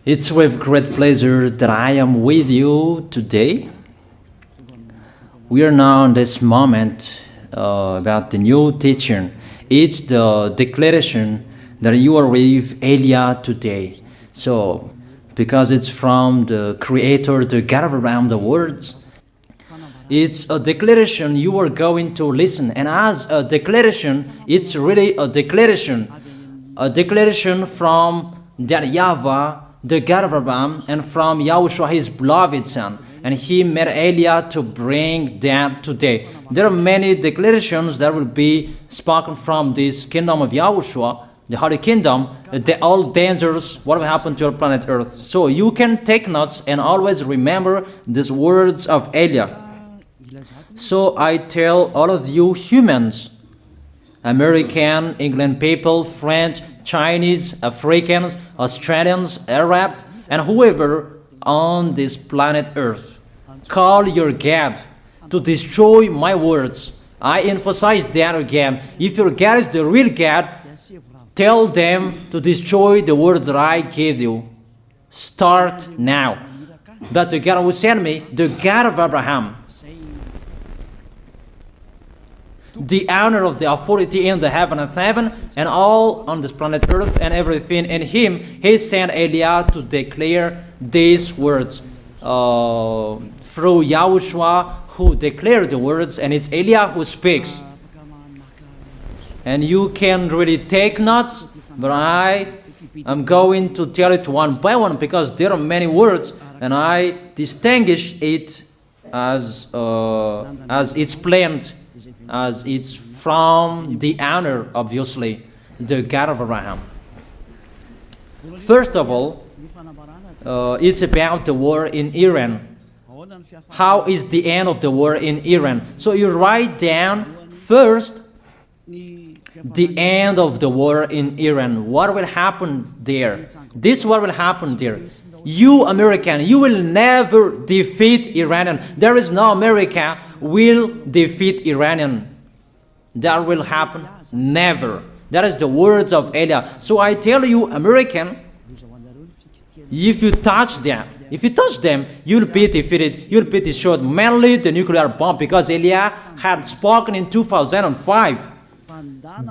It's with great pleasure that I am with you today. We are now in this moment about the new teaching. It's the declaration that you are with Elia today. So, because it's from the Creator, the God of around the words, it's a declaration you are going to listen. And as a declaration, it's really a declaration from that YAHVAH, the God of Abraham, and from YAHOSHUAH, his beloved son. And he made Elia to bring them today. There are many declarations that will be spoken from this kingdom of YAHOSHUAH, the Holy Kingdom, all dangerous, what will happen to your planet Earth. So you can take notes and always remember these words of Elia. So I tell all of you humans, American, England people, French, Chinese, Africans, Australians, Arab, and whoever on this planet Earth, call your God to destroy my words. I emphasize that again. If your God is the real God, tell them to destroy the words that I gave you. Start now. But the God who sent me, the God of Abraham, the honor of the authority in the heaven and heaven, and all on this planet Earth and everything in him, he sent Elia to declare these words through YAHOSHUAH, who declared the words, and it's Elia who speaks. And you can really take notes, but I am going to tell it one by one because there are many words, and I distinguish it as it's planned, as it's from the honor, obviously, the God of Abraham. First of all, it's about the war in Iran. How is the end of the war in Iran? So you write down first the end of the war in Iran. What will happen there? This what will happen there. You American, you will never defeat Iranian. There is no America will defeat Iranian. That will happen never. That is the words of Elia. So I tell you, American, if you touch them, you'll be defeated, you'll be destroyed. Mainly the nuclear bomb, because Elia had spoken in 2005.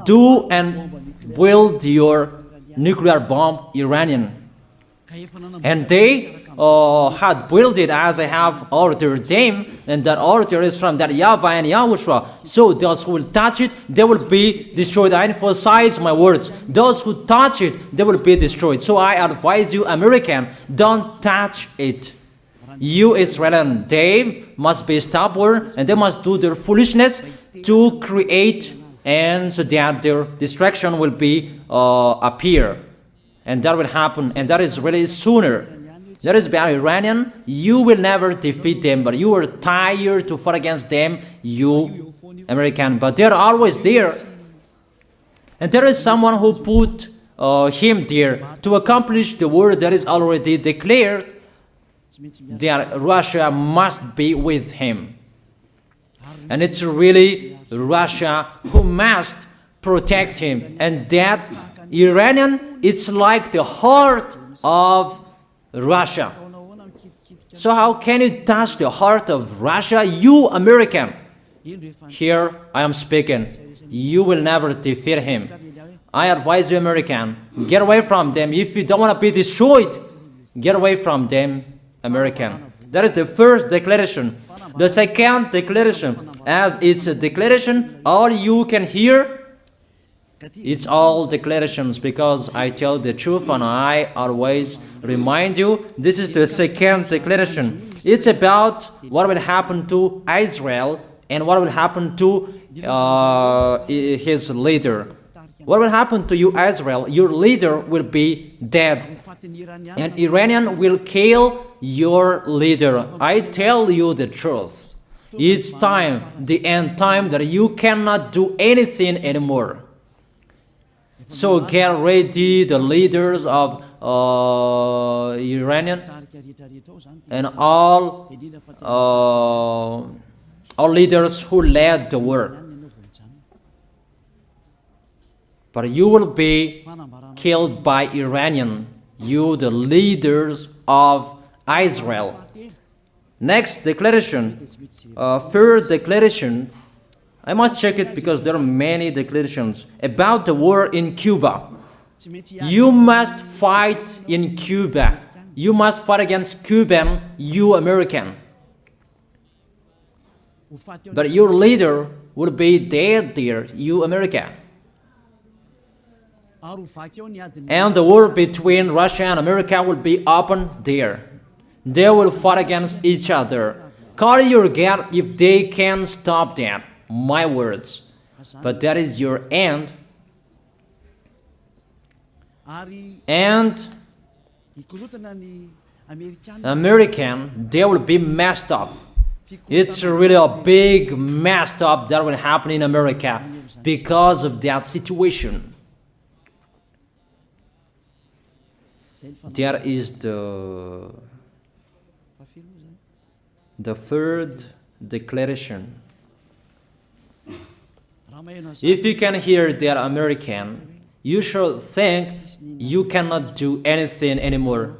Do and build your nuclear bomb, Iranian. And they had built it as I have ordered them, and that order is from that YAHVAH and YAHOSHUAH. So those who will touch it, they will be destroyed. I emphasize my words. Those who touch it, they will be destroyed. So I advise you, American, don't touch it. You Israelis, they must be stubborn, and they must do their foolishness to create, and so that their destruction will be appear. And that will happen, and that is really sooner. That is about Iranian. You will never defeat them, but you are tired to fight against them, you American. But they're always there. And there is someone who put him there to accomplish the word that is already declared, that Russia must be with him. And it's really Russia who must protect him. And that Iranian, it's like the heart of Russia. So how can you touch the heart of Russia? You American. Here I am speaking. You will never defeat him. I advise you, American, get away from them. If you don't want to be destroyed, get away from them, American. That is the first declaration. The second declaration, as it's a declaration, all you can hear, it's all declarations, because I tell the truth and I always remind you, this is the second declaration. It's about what will happen to Israel and what will happen to his leader. What will happen to you, Israel? Your leader will be dead, and Iranian will kill your leader. I tell you the truth. It's time, the end time, that you cannot do anything anymore. So get ready, the leaders of Iranian and all leaders who led the war. But you will be killed by Iranian. you the leaders of Israel. Next declaration, third declaration, I must check it because there are many declarations about the war in Cuba. You must fight in Cuba. You must fight against Cuban, you American. But your leader will be dead there, you America. And the war between Russia and America will be open there. They will fight against each other. Call your God if they can stop that. My words. But that is your end. And American, they will be messed up. It's really a big messed up that will happen in America because of that situation. That is the third declaration. If you can hear that American, you should think you cannot do anything anymore.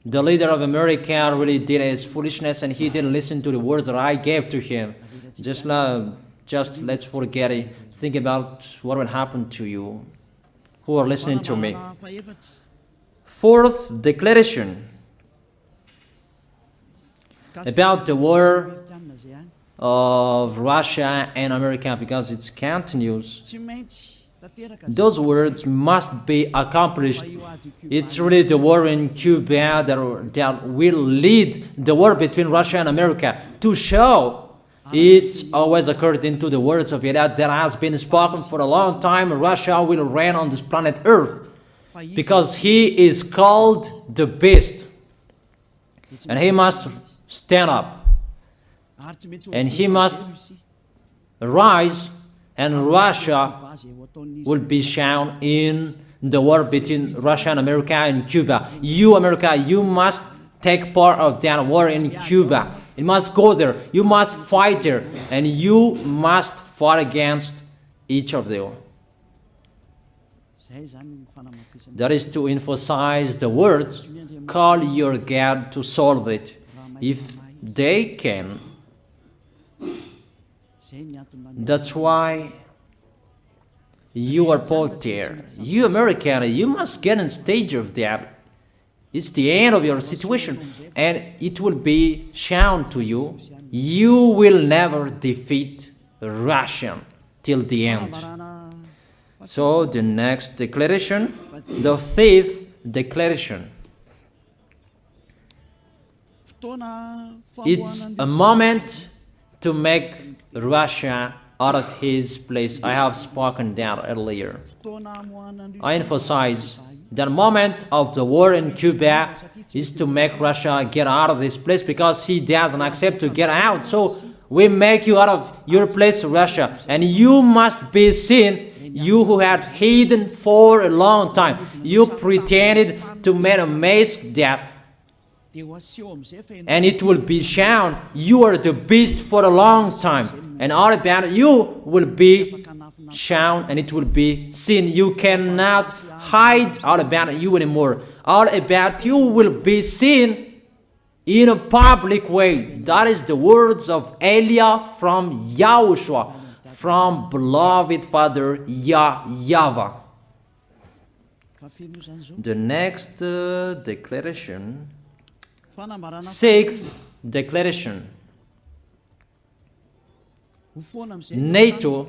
The leader of America really did his foolishness and he didn't listen to the words that I gave to him. Just let's forget it. Think about what will happen to you who are listening to me. Fourth declaration about the war of Russia and America, because it continues. Those words must be accomplished. It's really the war in Cuba that will lead the war between Russia and America to show it's always according to the words of YAH that has been spoken for a long time. Russia will reign on this planet Earth because he is called the beast, and he must stand up and he must rise, and Russia will be shown in the war between Russia and America and Cuba. You, America, you must take part of that war in Cuba. You must go there. You must fight there. And you must fight against each of them. That is to emphasize the words, call your God to solve it. If they can, that's why you are put there. You American, you must get in stage of that. It's the end of your situation, and it will be shown to you. You will never defeat Russia till the end. So the next declaration, the fifth declaration. It's a moment to make Russia out of his place. I have spoken that earlier. I emphasize that moment of the war in Cuba is to make Russia get out of this place because he doesn't accept to get out. So we make you out of your place, Russia, and you must be seen. You who had hidden for a long time, you pretended to make a mask that, and it will be shown you are the beast for a long time, and all about you will be shown and it will be seen. You cannot hide all about you anymore. All about you will be seen in a public way. That is the words of Elia from YAHOSHUAH, from beloved Father YAHVAH. The next declaration, sixth declaration. NATO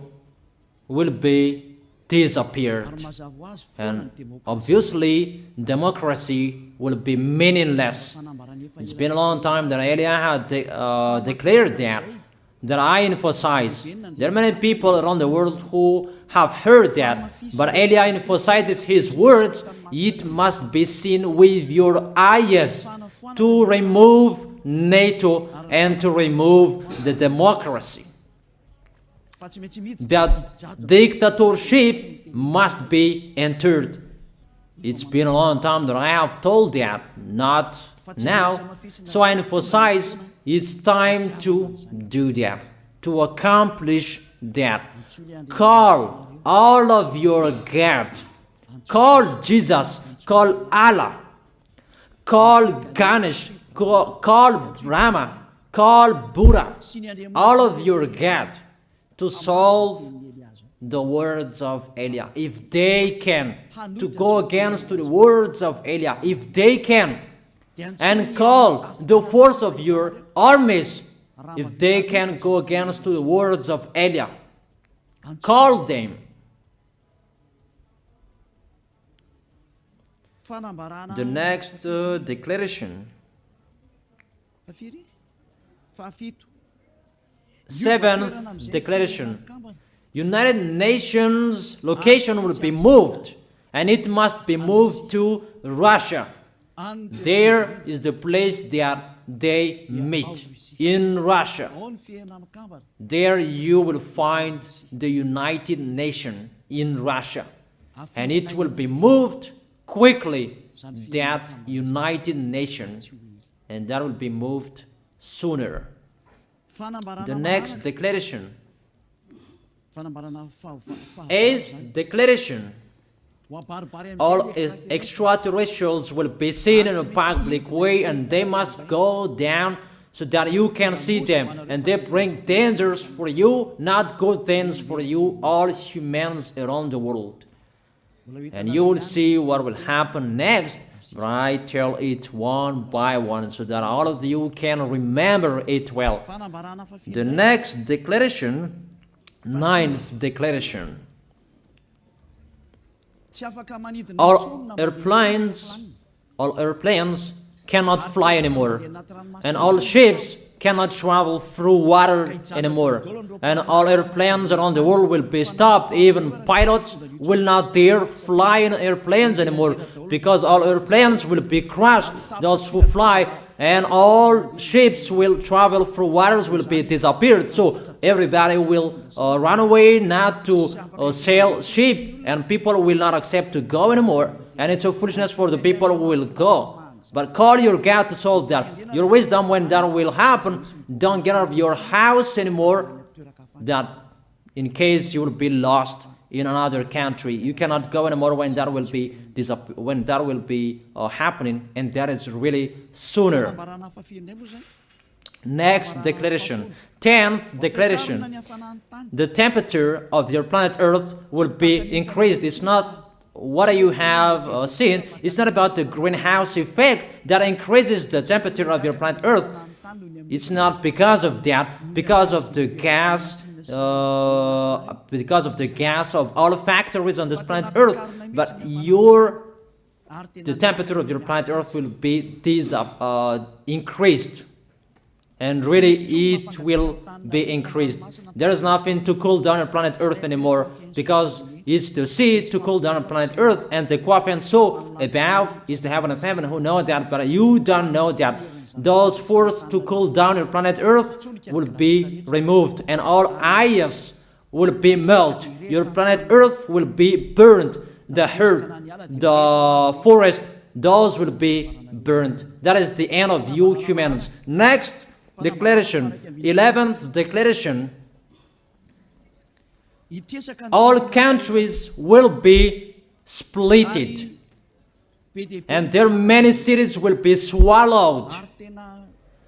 will be disappeared, and obviously democracy will be meaningless. It's been a long time that Elia had declared that I emphasize. There are many people around the world who have heard that, but Elia emphasizes his words. It must be seen with your eyes to remove NATO and to remove the democracy. That dictatorship must be entered. It's been a long time that I have told that, not now. So I emphasize it's time to do that, to accomplish that. Call all of your God. Call Jesus call Allah, call Ganesh, call Brahma, call Buddha, all of your God, to solve the words of Eliah. If they can, to go against the words of Eliah, if they can, and call the force of your armies, if they can go against the words of Eliah, call them. The next declaration, seventh declaration, United Nations location will be moved, and it must be moved to Russia. There is the place that they meet, in Russia. There you will find the United Nations in Russia, and it will be moved quickly, that United Nations, and that will be moved sooner. The next declaration, eighth declaration, all extraterrestrials will be seen in a public way, and they must go down so that you can see them, and they bring dangers for you, not good things for you, all humans around the world. And you will see what will happen next, but I tell it one by one so that all of you can remember it well. The next declaration, ninth declaration, all airplanes cannot fly anymore, and all ships cannot travel through water anymore, and all airplanes around the world will be stopped. Even pilots will not dare fly in airplanes anymore, because all airplanes will be crushed, those who fly, and all ships will travel through waters will be disappeared. So everybody will run away not to sail ship, and people will not accept to go anymore, and it's a foolishness for the people who will go. But call your God to solve that. Your wisdom when that will happen. Don't get out of your house anymore, that in case you will be lost in another country. You cannot go anymore when that will be happening, and that is really sooner. Next declaration, 10th declaration, the temperature of your planet Earth will be increased. It's not what you have seen. It's not about the greenhouse effect that increases the temperature of your planet Earth. It's not because of that, because of the gas, of all factories on this planet Earth. But the temperature of your planet Earth will be increased, and really it will be increased. There is nothing to cool down your planet Earth anymore, because it's the sea to cool down on planet Earth, and the Qaf and so above is the heaven of heaven. Who know that? But you don't know that. Those forces to cool down your planet Earth will be removed, and all ice will be melted. Your planet Earth will be burned. The earth, the forest, those will be burned. That is the end of you humans. Next declaration, 11th declaration, all countries will be splitted, and their many cities will be swallowed.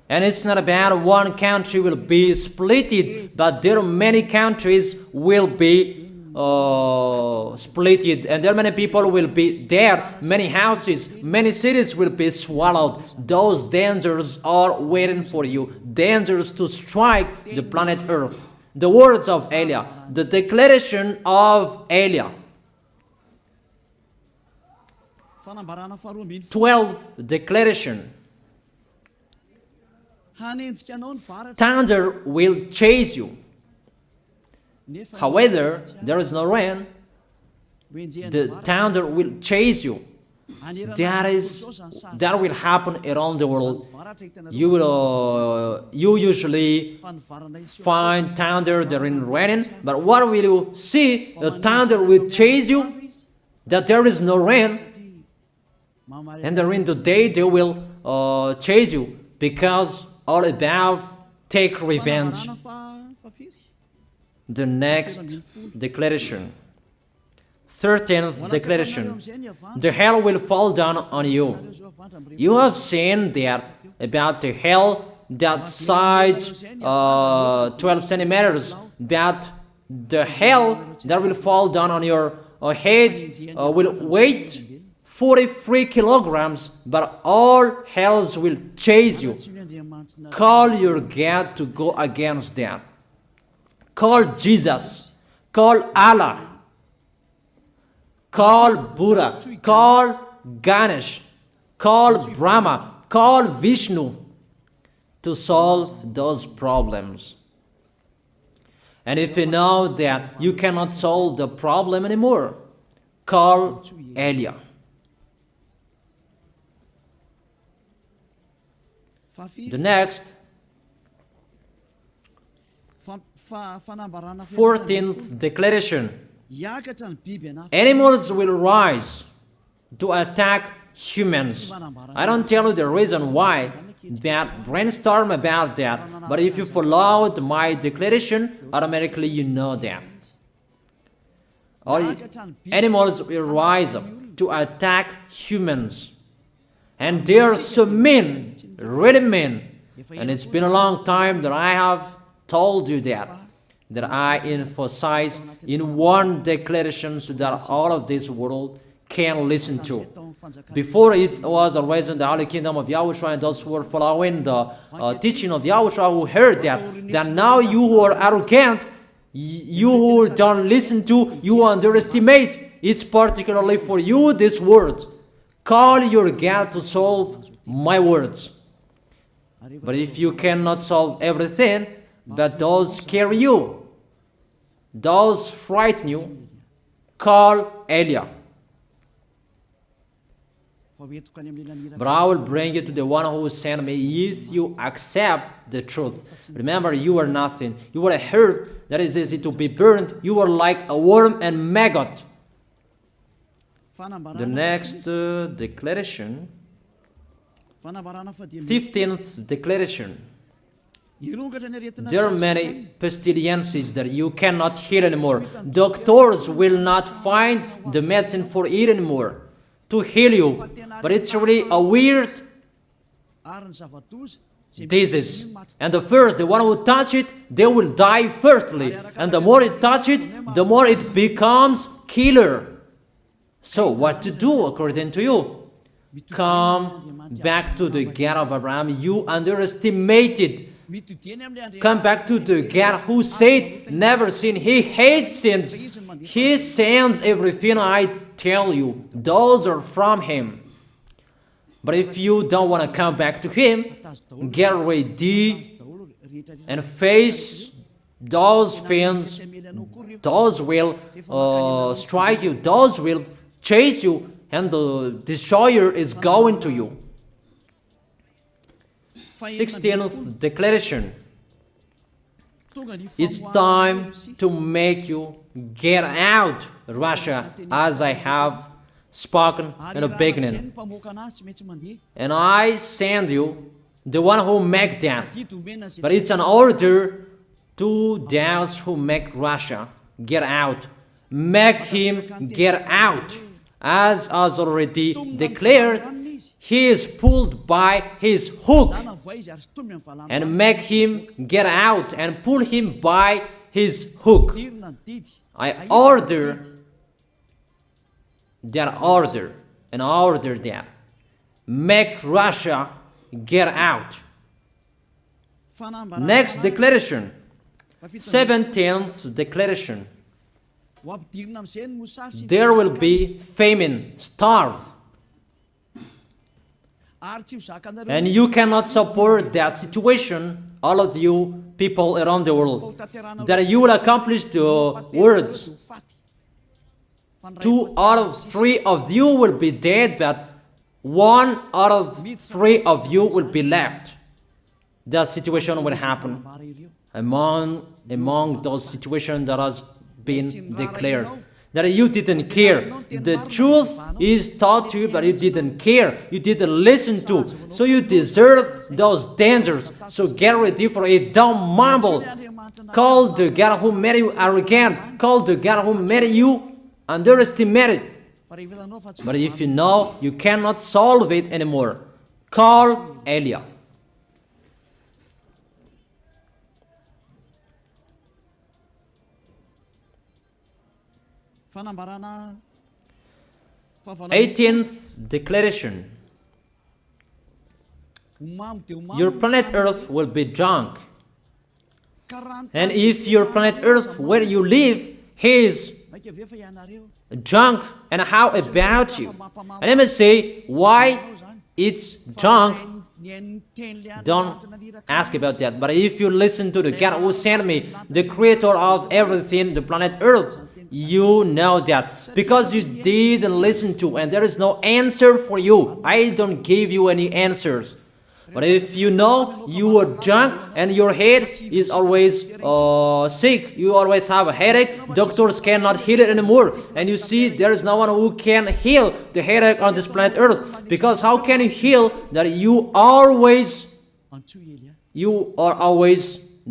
And it's not about one country will be splitted, but there are many countries will be splitted, and there are many people will be dead, many houses, many cities will be swallowed. Those dangers are waiting for you, dangers to strike the planet Earth. The words of Eliah, the declaration of Eliah. 12th declaration. Thunder will chase you. However, there is no rain. The thunder will chase you. That will happen around the world. You usually find thunder during raining, but what will you see? The thunder will chase you, that there is no rain, and during the day they will chase you, because all above take revenge. The next declaration, 13th declaration. The hell will fall down on you. You have seen that about the hell that size 12 centimeters, but the hell that will fall down on your head will weigh 43 kilograms, but all hells will chase you. Call your God to go against them. Call Jesus. Call Allah. Call Buddha. Call Ganesh. Call Brahma. Call Vishnu to solve those problems. And if you know that you cannot solve the problem anymore, call YAH. The next, 14th declaration. Animals will rise to attack humans. I don't tell you the reason why, but brainstorm about that. But if you followed my declaration, automatically you know that. Or animals will rise up to attack humans. And they are so mean, really mean. And it's been a long time that I have told you that I emphasize in one declaration so that all of this world can listen to. Before it was always in the Holy Kingdom of YAHOSHUAH, and those who were following the teaching of YAHOSHUAH who heard that now you who are arrogant, you who don't listen to, you underestimate. It's particularly for you, this word. Call your God to solve my words. But if you cannot solve everything, but those scare you, those frighten you, call YAH. But I will bring you to the one who sent me if you accept the truth. Remember, you are nothing. You are a herb that is easy to be burned. You are like a worm and maggot. The next declaration, 15th declaration. There are many pestilences that you cannot heal anymore. Doctors will not find the medicine for it anymore to heal you. But it's really a weird disease. And the one who touch it, they will die firstly. And the more it touch it, the more it becomes killer. So what to do according to you? Come back to the God of Abraham. You underestimated. Come back to the God who said, never sin. He hates sins. He sends everything I tell you. Those are from Him. But if you don't want to come back to Him, get ready and face those things. Those will strike you. Those will chase you, and the destroyer is going to you. 16th declaration. It's time to make you get out Russia, as I have spoken in the beginning. And I send you the one who make that. But it's an order to those who make Russia get out. Make him get out. As already declared, he is pulled by his hook, and make him get out and pull him by his hook. I order that order, and order that. Make Russia get out. Next declaration, 17th declaration. There will be famine, starve. And you cannot support that situation, all of you people around the world, that you will accomplish the words. 2 out of 3 of you will be dead, but 1 out of 3 of you will be left. That situation will happen among those situations that has been declared. That you didn't care. The truth is taught to you, but you didn't care. You didn't listen to. So you deserve those dangers. So get ready for it. Don't mumble. Call the God who made you arrogant. Call the God who made you underestimate it. But if you know you cannot solve it anymore, call Eliah. Eighteenth declaration. Your planet Earth will be drunk. And if your planet Earth where you live is drunk, and how about you? And let me say why it's drunk. Don't ask about that. But if you listen to the God who sent me, the creator of everything, the planet Earth, you know that. Because you didn't listen to, and there is no answer for you. I don't give you any answers. But if you know you are drunk and your head is always sick, you always have a headache, doctors cannot heal it anymore. And you see there is no one who can heal the headache on this planet Earth. Because how can you heal that you are always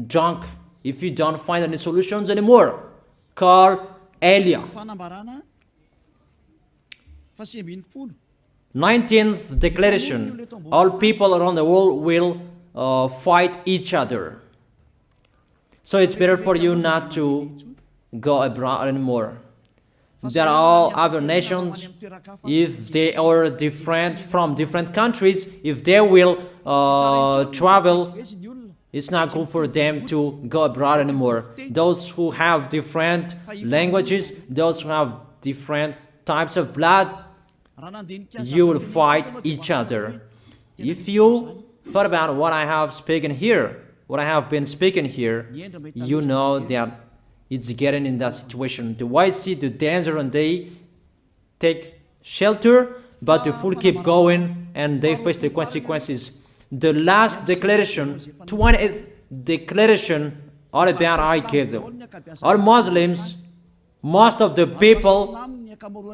drunk if you don't find any solutions anymore? Call Eliah. 19th declaration. All people around the world will fight each other. So it's better for you not to go abroad anymore. There are all other nations, if they are different from different countries, if they will travel, it's not good for them to go abroad anymore. Those who have different languages, those who have different types of blood, you will fight each other. If you thought about what I have spoken here, what I have been speaking here, you know that it's getting in that situation. The wise see the danger and they take shelter, but the fool keep going and they face the consequences. The last declaration, 20th declaration, all about I gave them. All Muslims, most of the people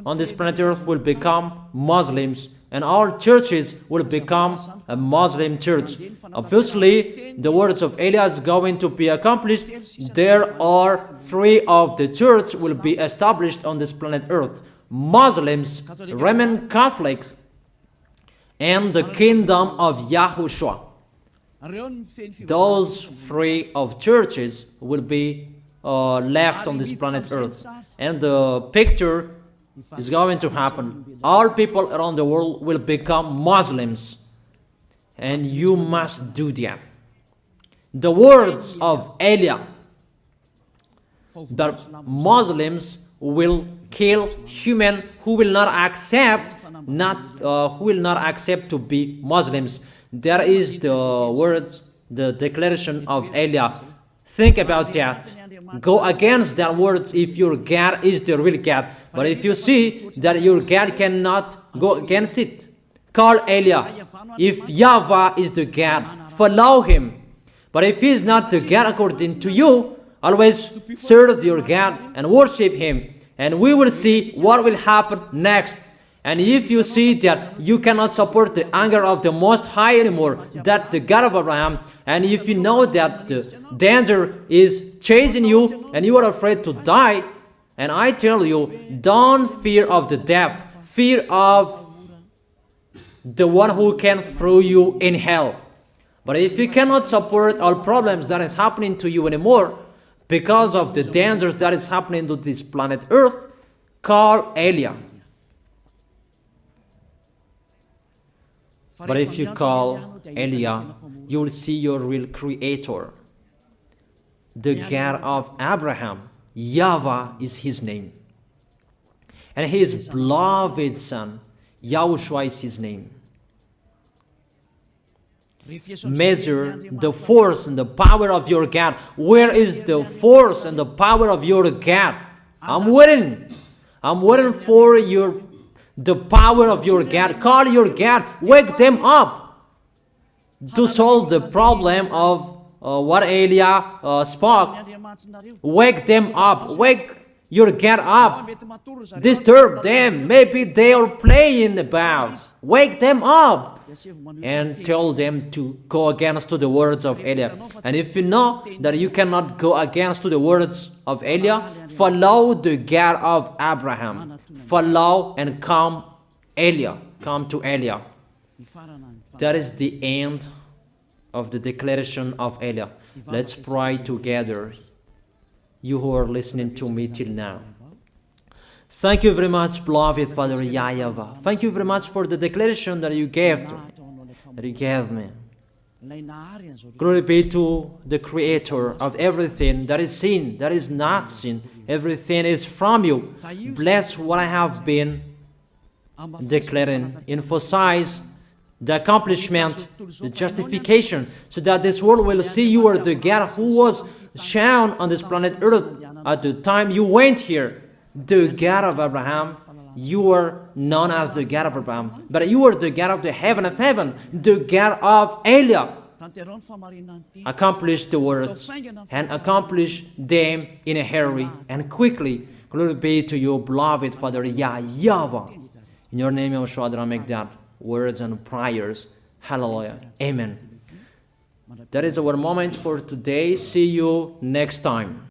on this planet Earth will become Muslims, and all churches will become a Muslim church. Obviously, the words of Eliah is going to be accomplished. There are 3 of the church will be established on this planet Earth: Muslims, Roman Catholic, and the kingdom of YAHOSHUAH. Those 3 of churches will be left on this planet Earth, and the picture is going to happen. All people around the world will become Muslims, and you must do that. The words of Eliah, that Muslims will kill human who will not accept to be Muslims. That is the words, the declaration of Eliah. Think about that. Go against that words if your God is the real God. But if you see that your God cannot go against it, call Eliah. If YAHVAH is the God, follow him. But if he is not the God according to you, always serve your God and worship him. And we will see what will happen next. And if you see that you cannot support the anger of the Most High anymore, that the God of Abraham, and if you know that the danger is chasing you and you are afraid to die, and I tell you, don't fear of the death, fear of the one who can throw you in hell. But if you cannot support all problems that is happening to you anymore, because of the dangers that is happening to this planet Earth, call Eliah. But if you call Eliah, you will see your real creator, the God of Abraham. YAHVAH is his name. And his beloved son, YAHOSHUAH is his name. Measure the force and the power of your God. Where is the force and the power of your God? I'm waiting. I'm waiting for the power of your God. Call your God. Wake them up to solve the problem of what Eliah spoke. Wake them up. Wake your God up. Disturb them. Maybe they are playing about. Wake them up. and tell them to go against to the words of Eliah. And if you know that you cannot go against to the words of Eliah, follow the God of Abraham. Follow and come to Eliah. That is the end of the declaration of Eliah. Let's pray together, you who are listening to me till now. Thank you very much, beloved Father YAHVAH. Thank you very much for the declaration that you gave me. Glory be to the Creator of everything that is seen, that is not seen. Everything is from you. Bless what I have been declaring. Emphasize the accomplishment, the justification, so that this world will see you are the God who was shown on this planet Earth at the time you went here. The God of Abraham, you are known as the God of Abraham, but you are the God of the heaven of heaven, the God of Eliah. Accomplish the words and accomplish them in a hurry and quickly. Glory be to you, beloved Father YAHVAH. In your name, YAHOSHUAH, I make that words and prayers. Hallelujah. Amen. That is our moment for today. See you next time.